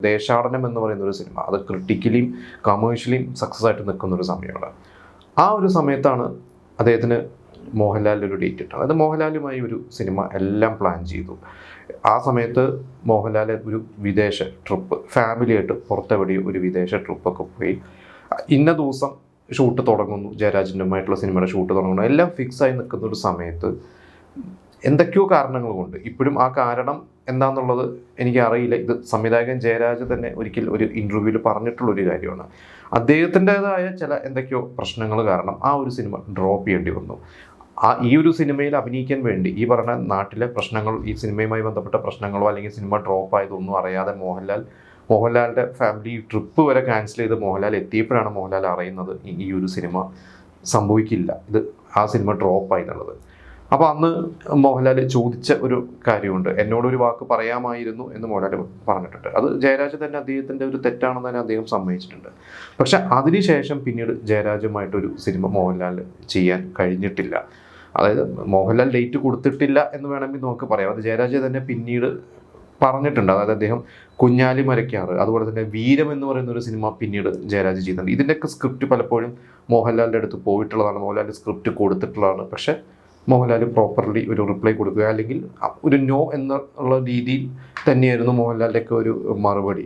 ദേശാടനം എന്ന് പറയുന്ന ഒരു സിനിമ അത് ക്രിട്ടിക്കലിയും കമേഴ്ഷ്യലിയും സക്സസ് ആയിട്ട് നിൽക്കുന്ന ഒരു സമയമാണ്. ആ ഒരു സമയത്താണ് അദ്ദേഹത്തിന് മോഹൻലാലിൻ്റെ ഒരു ഡേറ്റ് ഇട്ടത്. അതായത് മോഹൻലാലുമായി ഒരു സിനിമ എല്ലാം പ്ലാൻ ചെയ്തു. ആ സമയത്ത് മോഹൻലാൽ ഒരു വിദേശ ട്രിപ്പ് ഫാമിലിയായിട്ട് പുറത്തെവിടെയും ഒരു വിദേശ ട്രിപ്പൊക്കെ പോയി. ഇന്ന ദിവസം ഷൂട്ട് തുടങ്ങുന്നു, ജയരാജൻ്റെമായിട്ടുള്ള സിനിമയുടെ ഷൂട്ട് തുടങ്ങുന്നു, എല്ലാം ഫിക്സായി നിൽക്കുന്ന ഒരു സമയത്ത് എന്തൊക്കെയോ കാരണങ്ങൾ കൊണ്ട്, ഇപ്പോഴും ആ കാരണം എന്താണെന്നുള്ളത് എനിക്കറിയില്ല. ഇത് സംവിധായകൻ ജയരാജ് തന്നെ ഒരിക്കൽ ഒരു ഇൻ്റർവ്യൂവിൽ പറഞ്ഞിട്ടുള്ളൊരു കാര്യമാണ്. അദ്ദേഹത്തിൻ്റെതായ ചില എന്തൊക്കെയോ പ്രശ്നങ്ങൾ കാരണം ആ ഒരു സിനിമ ഡ്രോപ്പ് ചെയ്യേണ്ടി വന്നു. ഈ ഒരു സിനിമയിൽ അഭിനയിക്കാൻ വേണ്ടി ഈ നാട്ടിലെ പ്രശ്നങ്ങൾ, ഈ സിനിമയുമായി ബന്ധപ്പെട്ട പ്രശ്നങ്ങളോ അല്ലെങ്കിൽ സിനിമ ഡ്രോപ്പ് ആയതൊന്നും അറിയാതെ മോഹൻലാലിൻ്റെ ഫാമിലി ട്രിപ്പ് വരെ ക്യാൻസൽ ചെയ്ത് മോഹൻലാൽ എത്തിയപ്പോഴാണ് മോഹൻലാൽ അറിയുന്നത് ഈ ഒരു സിനിമ സംഭവിക്കില്ല, ആ സിനിമ ഡ്രോപ്പായി എന്നുള്ളത്. അപ്പോൾ അന്ന് മോഹൻലാൽ ചോദിച്ച ഒരു കാര്യമുണ്ട്, എന്നോടൊരു വാക്ക് പറയാമായിരുന്നു എന്ന് മോഹൻലാൽ പറഞ്ഞിട്ടുണ്ട്. അത് ജയരാജ് തന്നെ അദ്ദേഹത്തിൻ്റെ ഒരു തെറ്റാണെന്ന് തന്നെ അദ്ദേഹം സമ്മതിച്ചിട്ടുണ്ട്. പക്ഷെ അതിനുശേഷം പിന്നീട് ജയരാജുമായിട്ടൊരു സിനിമ മോഹൻലാൽ ചെയ്യാൻ കഴിഞ്ഞിട്ടില്ല. അതായത് മോഹൻലാൽ ഡേറ്റ് കൊടുത്തിട്ടില്ല എന്ന് വേണമെങ്കിൽ നമുക്ക് പറയാം. അത് ജയരാജ് തന്നെ പിന്നീട് പറഞ്ഞിട്ടുണ്ട്. അതായത് അദ്ദേഹം കുഞ്ഞാലി മരയ്ക്കാറ്, അതുപോലെ തന്നെ വീരം എന്ന് പറയുന്ന ഒരു സിനിമ പിന്നീട് ജയരാജ് ചെയ്യുന്നുണ്ട്. ഇതിൻ്റെയൊക്കെ സ്ക്രിപ്റ്റ് പലപ്പോഴും മോഹൻലാലിൻ്റെ അടുത്ത് പോയിട്ടുള്ളതാണ്, മോഹൻലാൽ സ്ക്രിപ്റ്റ് കൊടുത്തിട്ടുള്ളതാണ്. പക്ഷേ മോഹൻലാൽ പ്രോപ്പർലി ഒരു റിപ്ലൈ കൊടുക്കുക അല്ലെങ്കിൽ ഒരു നോ എന്നുള്ള രീതിയിൽ തന്നെയായിരുന്നു മോഹൻലാലിൻ്റെയൊക്കെ ഒരു മറുപടി.